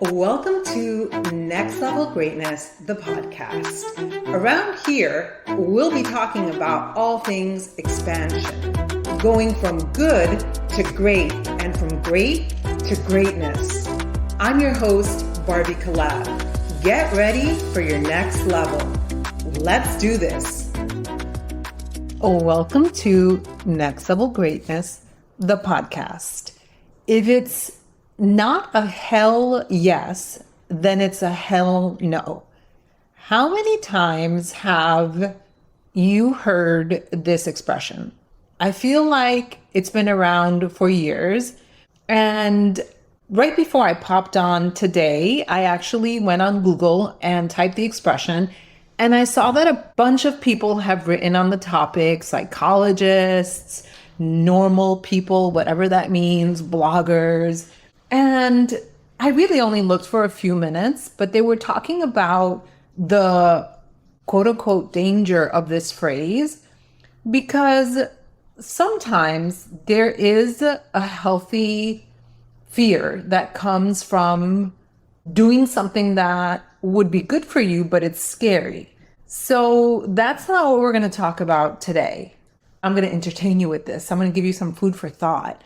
Welcome to Next Level Greatness, the podcast. Around here, we'll be talking about all things expansion, going from good to great and from great to greatness. I'm your host, Barbie Collab. Get ready for your next level. Let's do this. Welcome to Next Level Greatness, the podcast. If it's not a hell yes, then it's a hell no. How many times have you heard this expression? I feel like it's been around for years. And right before I popped on today, I actually went on Google and typed the expression. And I saw that a bunch of people have written on the topic, psychologists, normal people, whatever that means, bloggers. And I really only looked for a few minutes, but they were talking about the quote unquote danger of this phrase, because sometimes there is a healthy fear that comes from doing something that would be good for you, but it's scary. So that's not what we're going to talk about today. I'm going to entertain you with this. I'm going to give you some food for thought.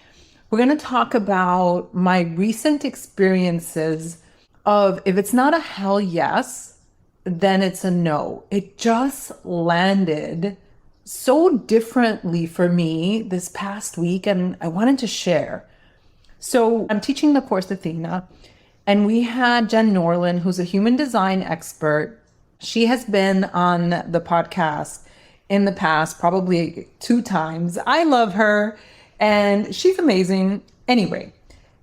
We're going to talk about my recent experiences of if it's not a hell yes, then it's a no. It just landed so differently for me this past week, and I wanted to share. So I'm teaching the course Athena, and we had Jen Norlin, who's a human design expert. She has been on the podcast in the past, probably 2 times. I love her. And she's amazing. Anyway,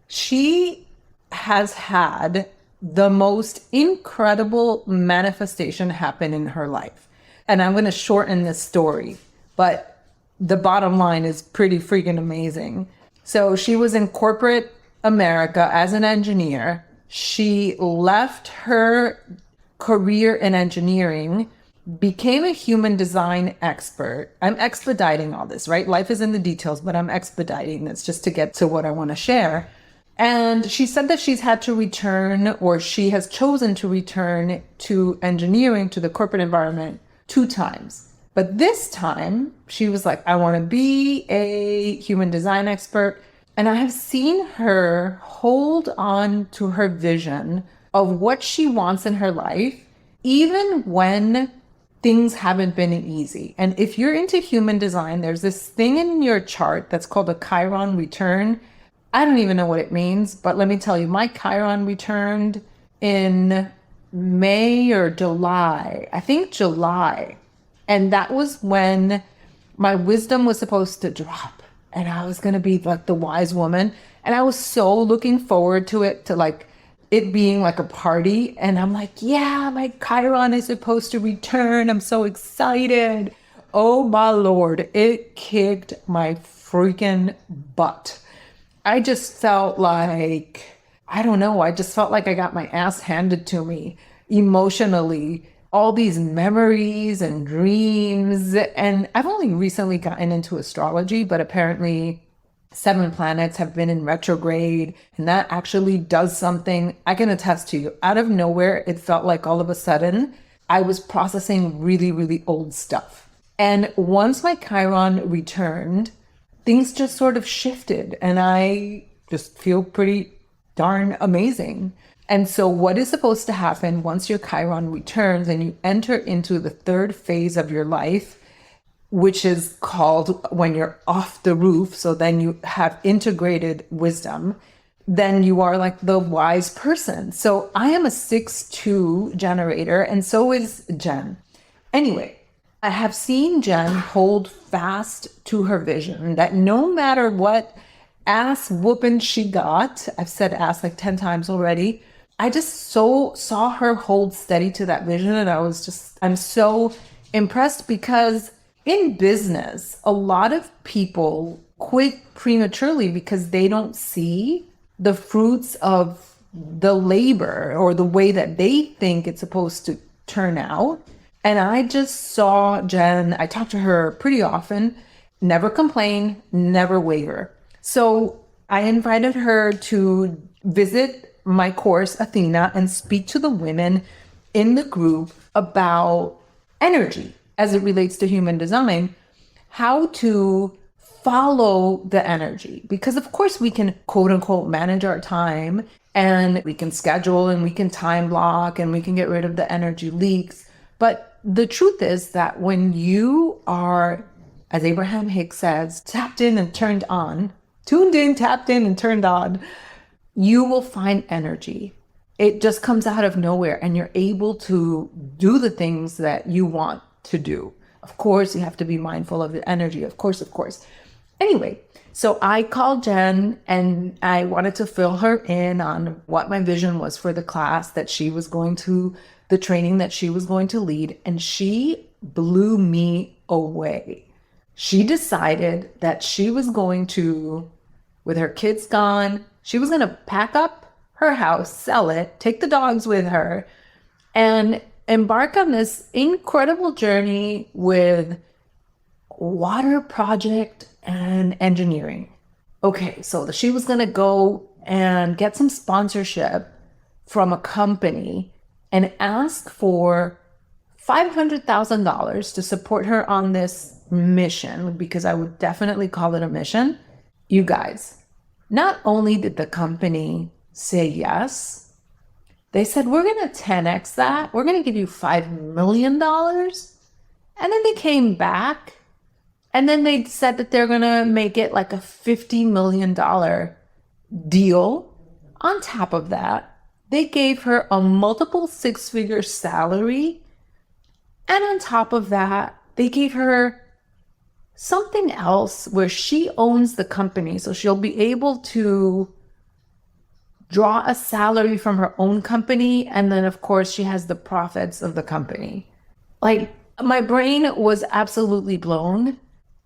she has had the most incredible manifestation happen in her life. And I'm going to shorten this story, but the bottom line is pretty freaking amazing. So she was in corporate America as an engineer. She left her career in engineering, became a human design expert. I'm expediting all this, right? Life is in the details, but I'm expediting this just to get to what I want to share. And she said that she's had to return, or she has chosen to return to engineering, to the corporate environment 2 times. But this time she was like, I want to be a human design expert. And I have seen her hold on to her vision of what she wants in her life, even when things haven't been easy. And if you're into human design, there's this thing in your chart that's called a Chiron return. I don't even know what it means, but let me tell you, my Chiron returned in May or July. I think July. And that was when my wisdom was supposed to drop. And I was going to be like the wise woman. And I was so looking forward to it, to like it being like a party. And I'm like, yeah, my Chiron is supposed to return. I'm so excited. Oh my Lord, it kicked my freaking butt. I just felt like, I don't know, I just felt like I got my ass handed to me emotionally. All these memories and dreams. And I've only recently gotten into astrology, but apparently 7 planets have been in retrograde, and that actually does something. I can attest to you, out of nowhere, it felt like all of a sudden I was processing really, really old stuff. And once my Chiron returned, things just sort of shifted, and I just feel pretty darn amazing. And so what is supposed to happen once your Chiron returns and you enter into the 3rd phase of your life, which is called when you're off the roof. So then you have integrated wisdom, then you are like the wise person. So I am a 6-2 generator, and so is Jen. Anyway, I have seen Jen hold fast to her vision that no matter what ass whooping she got, I've said ass like 10 times already, I just so saw her hold steady to that vision. And I'm so impressed, because in business, a lot of people quit prematurely because they don't see the fruits of the labor or the way that they think it's supposed to turn out. And I just saw Jen, I talk to her pretty often, never complain, never waver. So I invited her to visit my course, Athena, and speak to the women in the group about energy as it relates to human design, how to follow the energy. Because of course we can quote unquote manage our time, and we can schedule and we can time block and we can get rid of the energy leaks. But the truth is that when you are, as Abraham Hicks says, tapped in and turned on, tuned in, tapped in and turned on, you will find energy. It just comes out of nowhere and you're able to do the things that you want to do. Of course, you have to be mindful of the energy. Of course, of course. Anyway, so I called Jen and I wanted to fill her in on what my vision was for the class that she was going to, the training that she was going to lead. And she blew me away. She decided that she was going to, with her kids gone, she was going to pack up her house, sell it, take the dogs with her, and embark on this incredible journey with water project and engineering. Okay, so she was going to go and get some sponsorship from a company and ask for $500,000 to support her on this mission, because I would definitely call it a mission. You guys, not only did the company say yes, they said, we're going to 10x that. We're going to give you $5 million. And then they came back and then they said that they're going to make it like a $50 million deal. On top of that, they gave her a multiple six-figure salary. And on top of that, they gave her something else where she owns the company. So she'll be able to draw a salary from her own company. And then, of course, she has the profits of the company. Like, my brain was absolutely blown.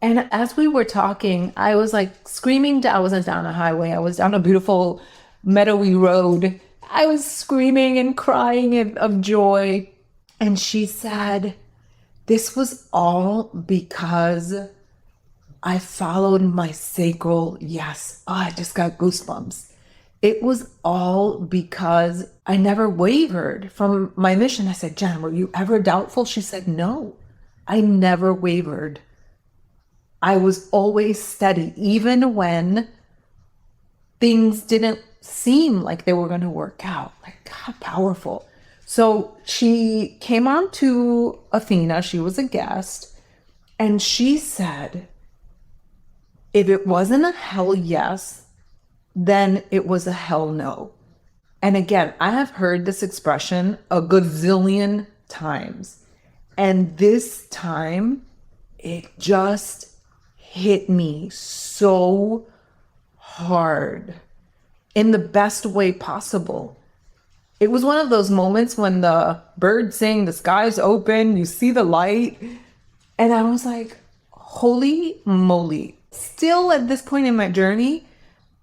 And as we were talking, I was like screaming. I wasn't down a highway. I was down a beautiful meadowy road. I was screaming and crying of joy. And she said, this was all because I followed my sacral yes. Oh, I just got goosebumps. It was all because I never wavered from my mission. I said, Jen, were you ever doubtful? She said, no, I never wavered. I was always steady, even when things didn't seem like they were going to work out. Like, how powerful. So she came on to Athena. She was a guest. And she said, if it wasn't a hell yes, then it was a hell no. And again, I have heard this expression a gazillion times. And this time, it just hit me so hard in the best way possible. It was one of those moments when the birds sing, the sky's open, you see the light. And I was like, holy moly. Still at this point in my journey,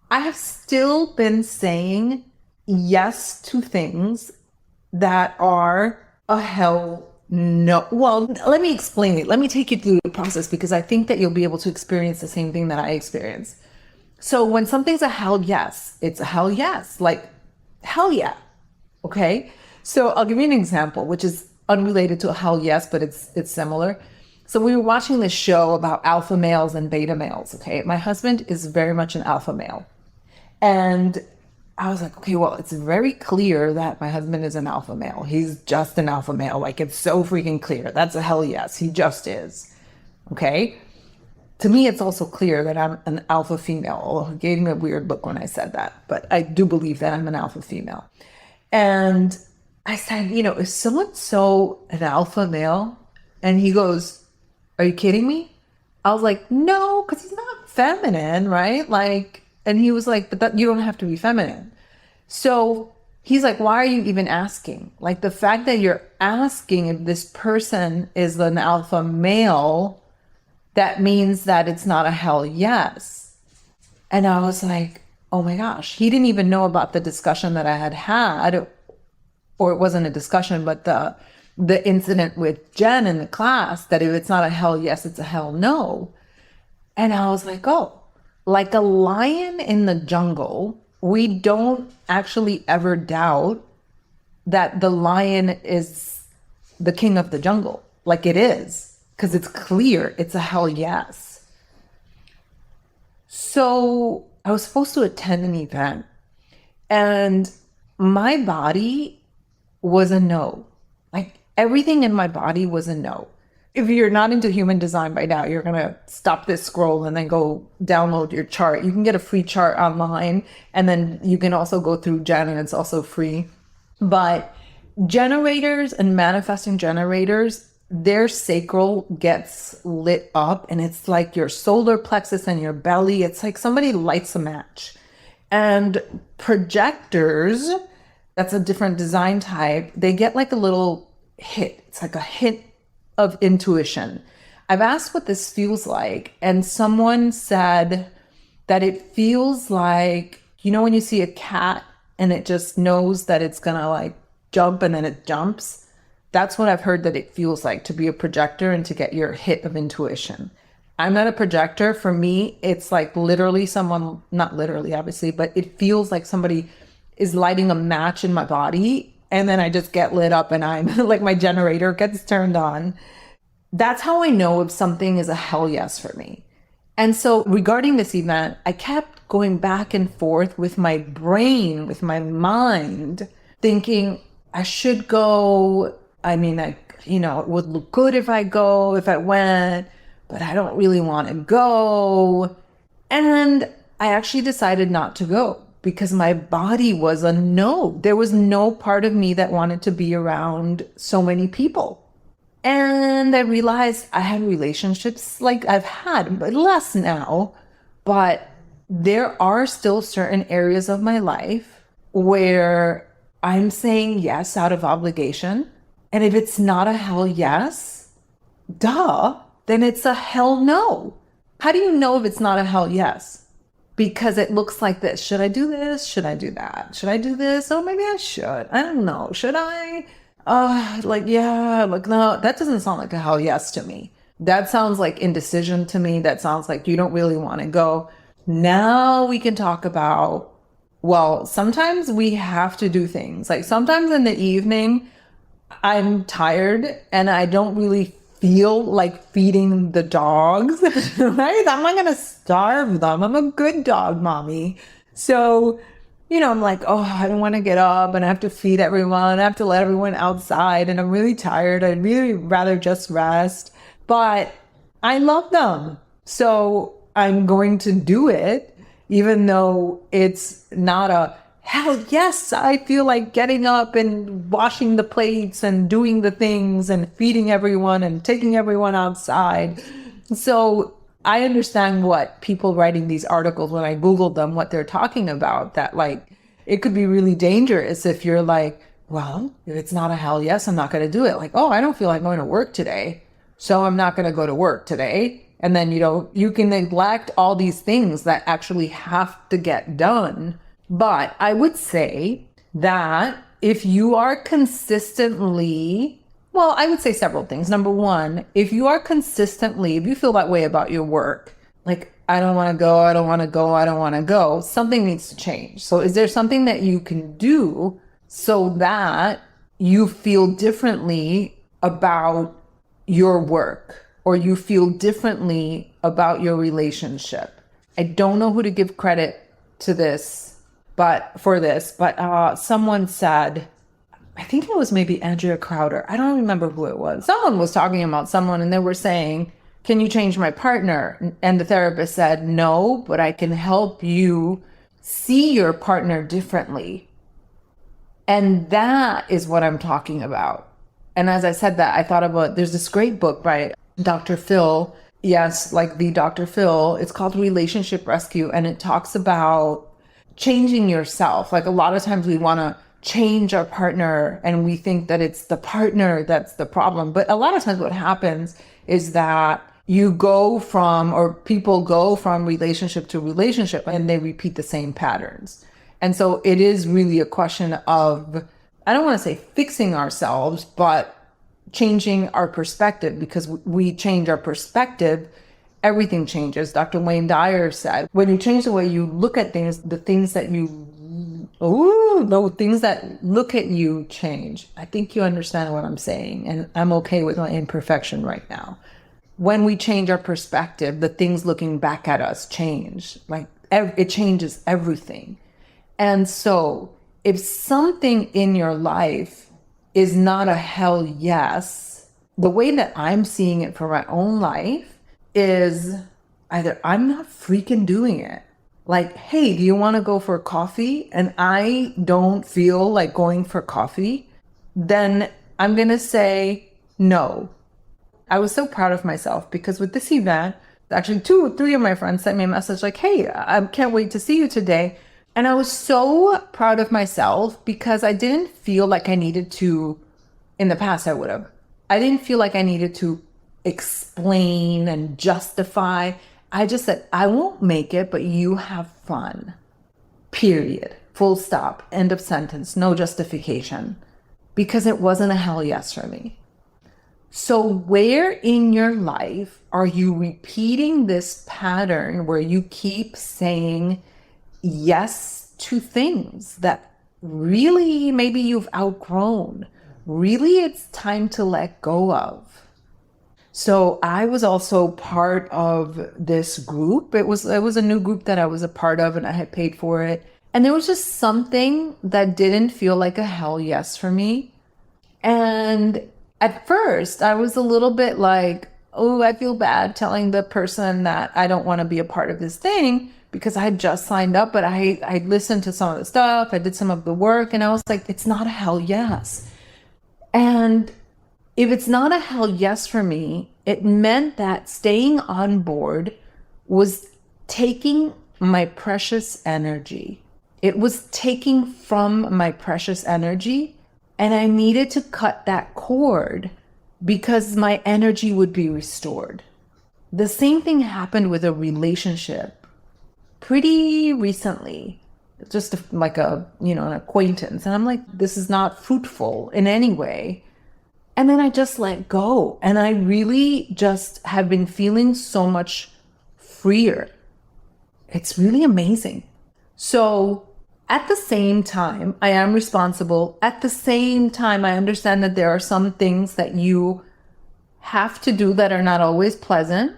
I have still been saying yes to things that are a hell no. Well, let me explain it. Let me take you through the process, because I think that you'll be able to experience the same thing that I experienced. So when something's a hell yes, it's a hell yes. Like, hell yeah. Okay. So I'll give you an example, which is unrelated to a hell yes, but it's similar. So we were watching this show about alpha males and beta males. Okay. My husband is very much an alpha male. And I was like, okay, well, it's very clear that my husband is an alpha male. He's just an alpha male. Like, it's so freaking clear. That's a hell yes. He just is. Okay. To me, it's also clear that I'm an alpha female. It gave me a weird look when I said that, but I do believe that I'm an alpha female. And I said, is so-and-so an alpha male? And he goes, are you kidding me? I was like, no, because he's not feminine, right? Like, and he was like, but you don't have to be feminine. So he's like, why are you even asking? Like, the fact that you're asking if this person is an alpha male, that means that it's not a hell yes. And I was like, oh my gosh, he didn't even know about the discussion that I had, or it wasn't a discussion, but the incident with Jen in the class, that if it's not a hell yes, it's a hell no. And I was like, oh, like a lion in the jungle, we don't actually ever doubt that the lion is the king of the jungle. Like it is, because it's clear. It's a hell yes. So I was supposed to attend an event and my body was a no. Like everything in my body was a no. If you're not into human design by now, you're going to stop this scroll and then go download your chart. You can get a free chart online and then you can also go through Jen and it's also free. But generators and manifesting generators, their sacral gets lit up and it's like your solar plexus and your belly. It's like somebody lights a match. And projectors, that's a different design type, they get like a little hit. It's like a hit of intuition. I've asked what this feels like, and someone said that it feels like, you know, when you see a cat and it just knows that it's gonna like jump and then it jumps. That's what I've heard that it feels like to be a projector and to get your hit of intuition. I'm not a projector. For me, it's like literally someone, not literally, obviously, but it feels like somebody is lighting a match in my body. And then I just get lit up and I'm like my generator gets turned on. That's how I know if something is a hell yes for me. And so regarding this event, I kept going back and forth with my brain, with my mind, thinking I should go. I mean, it would look good if I go, if I went, but I don't really want to go. And I actually decided not to go because my body was a no. There was no part of me that wanted to be around so many people. And I realized I had relationships like I've had, but less now. But there are still certain areas of my life where I'm saying yes out of obligation. And if it's not a hell yes, then it's a hell no. How do you know if it's not a hell yes? Because it looks like this. Should I do this? Should I do that? Should I do this? Oh, maybe I should. I don't know. Should I? No, that doesn't sound like a hell yes to me. That sounds like indecision to me. That sounds like you don't really want to go. Now we can talk about, well, sometimes we have to do things. Like sometimes in the evening, I'm tired and I don't really feel like feeding the dogs, right? I'm not going to starve them. I'm a good dog mommy. So, I'm like, oh, I don't want to get up and I have to feed everyone. I have to let everyone outside and I'm really tired. I'd really rather just rest, but I love them. So I'm going to do it, even though it's not a hell yes. I feel like getting up and washing the plates and doing the things and feeding everyone and taking everyone outside. So I understand what people writing these articles, when I Googled them, what they're talking about, that like, it could be really dangerous if you're like, well, if it's not a hell yes, I'm not going to do it. Like, oh, I don't feel like going to work today, so I'm not going to go to work today. And then, you can neglect all these things that actually have to get done. But I would say that if you are consistently, well, I would say several things. Number one, if you feel that way about your work, like, I don't want to go, I don't want to go, I don't want to go, something needs to change. So is there something that you can do so that you feel differently about your work or you feel differently about your relationship? I don't know who to give credit to this, but someone said, I think it was maybe Andrea Crowder. I don't remember who it was. Someone was talking about someone and they were saying, can you change my partner? And the therapist said, no, but I can help you see your partner differently. And that is what I'm talking about. And as I said that, I thought about, there's this great book by Dr. Phil. Yes, like the Dr. Phil. It's called Relationship Rescue. And it talks about changing yourself. Like a lot of times we want to change our partner and we think that it's the partner that's the problem. But a lot of times what happens is that people go from relationship to relationship and they repeat the same patterns. And so it is really a question of, I don't want to say fixing ourselves, but changing our perspective, because we change our perspective everything changes. Dr. Wayne Dyer said, when you change the way you look at things, the things that look at you change. I think you understand what I'm saying, and I'm okay with my imperfection right now. When we change our perspective, the things looking back at us change. Like it changes everything. And so if something in your life is not a hell yes, the way that I'm seeing it for my own life is either I'm not freaking doing it. Like, hey, do you want to go for coffee? And I don't feel like going for coffee. Then I'm going to say no. I was so proud of myself because with this event, actually 3 of my friends sent me a message like, hey, I can't wait to see you today. And I was so proud of myself because I didn't feel like I needed to, in the past I would have. I didn't feel like I needed to explain and justify. I just said, I won't make it, but you have fun. Period. Full stop. End of sentence. No justification. Because it wasn't a hell yes for me. So where in your life are you repeating this pattern where you keep saying yes to things that really maybe you've outgrown? Really, it's time to let go of. So I was also part of this group. It was a new group that I was a part of and I had paid for it. And there was just something that didn't feel like a hell yes for me. And at first I was a little bit like, oh, I feel bad telling the person that I don't want to be a part of this thing because I had just signed up, but I listened to some of the stuff. I did some of the work and I was like, it's not a hell yes. And if it's not a hell yes for me, it meant that staying on board was taking my precious energy. It was taking from my precious energy, and I needed to cut that cord because my energy would be restored. The same thing happened with a relationship pretty recently, just like an acquaintance. And I'm like, this is not fruitful in any way. And then I just let go. And I really just have been feeling so much freer. It's really amazing. So at the same time, I am responsible. At the same time, I understand that there are some things that you have to do that are not always pleasant,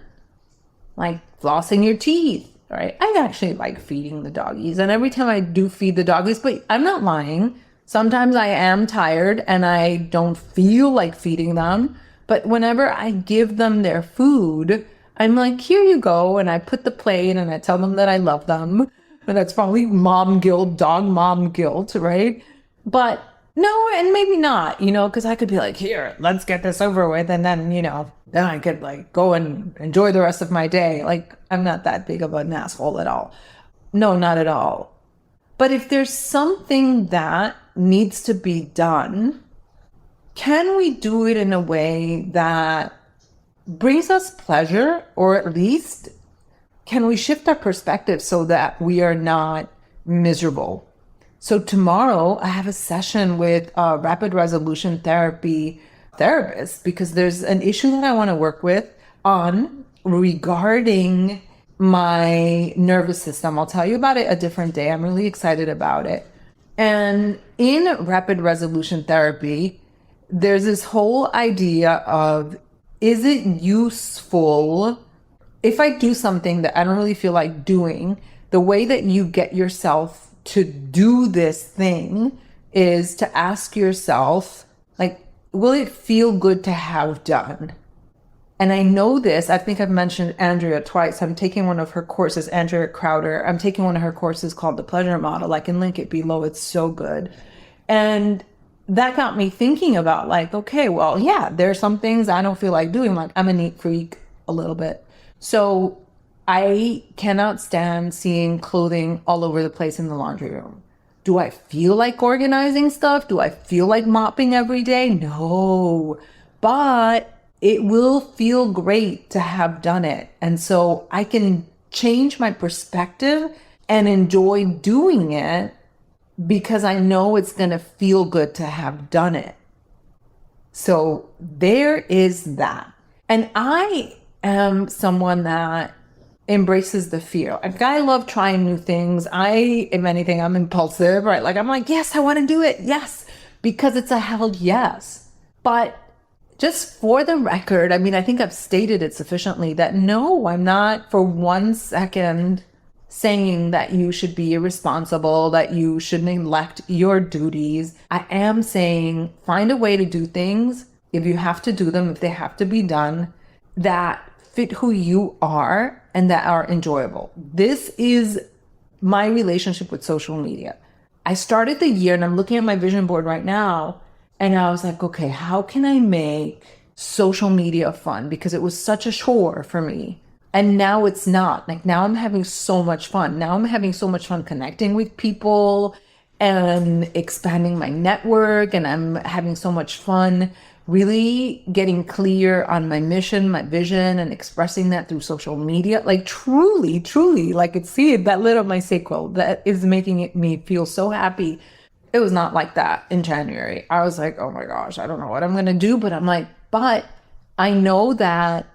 like flossing your teeth, right? I actually like feeding the doggies. And every time I do feed the doggies, but I'm not lying. Sometimes I am tired and I don't feel like feeding them. But whenever I give them their food, I'm like, here you go. And I put the plate and I tell them that I love them. And that's probably mom guilt, dog mom guilt, right? But no, and maybe not, because I could be like, here, let's get this over with. And then, then I could like go and enjoy the rest of my day. Like, I'm not that big of an asshole at all. No, not at all. But if there's something that needs to be done, can we do it in a way that brings us pleasure, or at least can we shift our perspective so that we are not miserable? So tomorrow I have a session with a rapid resolution therapy therapist because there's an issue that I want to work with on regarding my nervous system. I'll tell you about it a different day. I'm really excited about it. And in rapid resolution therapy, there's this whole idea of, is it useful if I do something that I don't really feel like doing? The way that you get yourself to do this thing is to ask yourself, like, will it feel good to have done? And I know this, I think I've mentioned Andrea twice. I'm taking one of her courses, Andrea Crowder. I'm taking one of her courses called The Pleasure Model. I can link it below. It's so good. And that got me thinking about like, okay, well, yeah, there's some things I don't feel like doing. Like I'm a neat freak a little bit. So I cannot stand seeing clothing all over the place in the laundry room. Do I feel like organizing stuff? Do I feel like mopping every day? No, but it will feel great to have done it. And so I can change my perspective and enjoy doing it because I know it's going to feel good to have done it. So there is that. And I am someone that embraces the fear. Like, I love trying new things. If anything, I'm impulsive, right? Like, I'm like, yes, I want to do it. Yes, because it's a hell yes. But just for the record, I mean, I think I've stated it sufficiently that no, I'm not for 1 second saying that you should be irresponsible, that you should neglect your duties. I am saying find a way to do things, if you have to do them, if they have to be done, that fit who you are and that are enjoyable. This is my relationship with social media. I started the year and I'm looking at my vision board right now and I was like, okay, how can I make social media fun? Because it was such a chore for me. And now it's not. Like, now I'm having so much fun. Now I'm having so much fun connecting with people and expanding my network. And I'm having so much fun really getting clear on my mission, my vision, and expressing that through social media. Like, truly, like, it's that lit up my sacral. That is making me feel so happy. It was not like that in January. I was like, oh my gosh, I don't know what I'm going to do. But I'm like, but I know that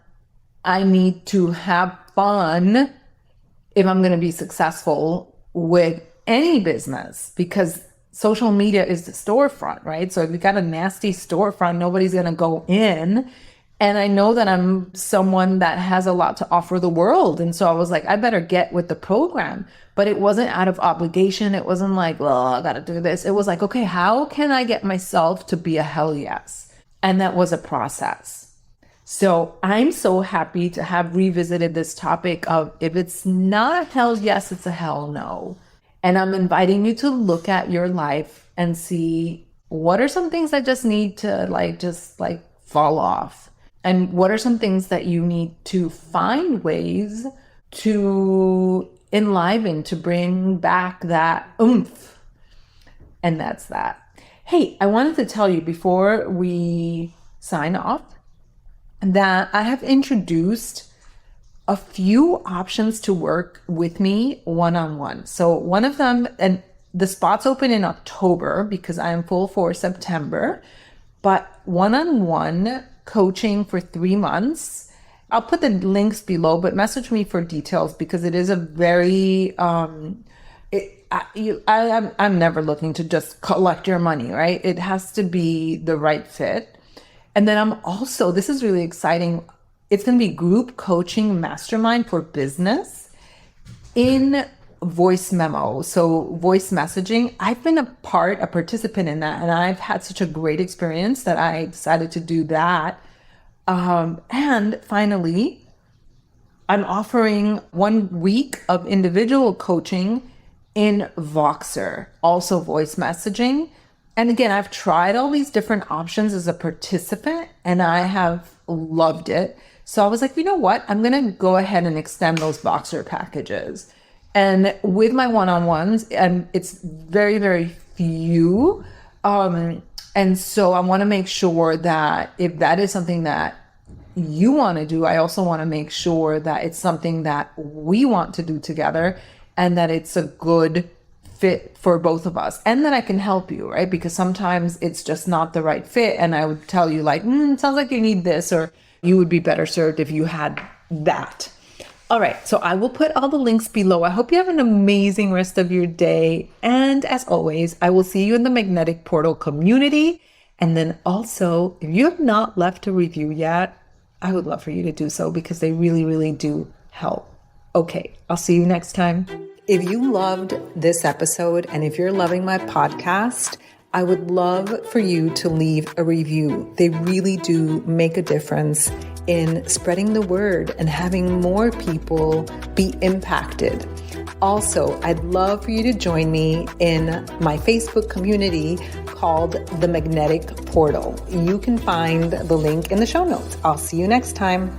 I need to have fun if I'm going to be successful with any business, because social media is the storefront, right? So if you got a nasty storefront, nobody's going to go in. And I know that I'm someone that has a lot to offer the world. And so I was like, I better get with the program. But it wasn't out of obligation. It wasn't like, well, I got to do this. It was like, okay, how can I get myself to be a hell yes? And that was a process. So I'm so happy to have revisited this topic of, if it's not a hell yes, it's a hell no. And I'm inviting you to look at your life and see, what are some things that just need to just fall off? And what are some things that you need to find ways to enliven, to bring back that oomph? And that's that. Hey, I wanted to tell you before we sign off that I have introduced a few options to work with me one-on-one. So one of them, and the spots open in October because I am full for September, but one-on-one coaching for 3 months. I'll put the links below, but message me for details because it is a very, I'm never looking to just collect your money, right? It has to be the right fit. And then I'm also, this is really exciting, it's going to be group coaching mastermind for business in voice memo. So voice messaging. I've been a participant in that, and I've had such a great experience that I decided to do that. And finally, I'm offering 1 week of individual coaching in Voxer, also voice messaging. And again, I've tried all these different options as a participant and I have loved it. So I was like, you know what? I'm going to go ahead and extend those Voxer packages. And with my one-on-ones, and it's very, very few. And so I want to make sure that if that is something that you want to do, I also want to make sure that it's something that we want to do together and that it's a good fit for both of us, and that I can help you, right? Because sometimes it's just not the right fit. And I would tell you like, it sounds like you need this, or you would be better served if you had that. All right. So I will put all the links below. I hope you have an amazing rest of your day. And as always, I will see you in the Magnetic Portal community. And then also, if you have not left a review yet, I would love for you to do so because they really, really do help. Okay. I'll see you next time. If you loved this episode and if you're loving my podcast, I would love for you to leave a review. They really do make a difference in spreading the word and having more people be impacted. Also, I'd love for you to join me in my Facebook community called The Magnetic Portal. You can find the link in the show notes. I'll see you next time.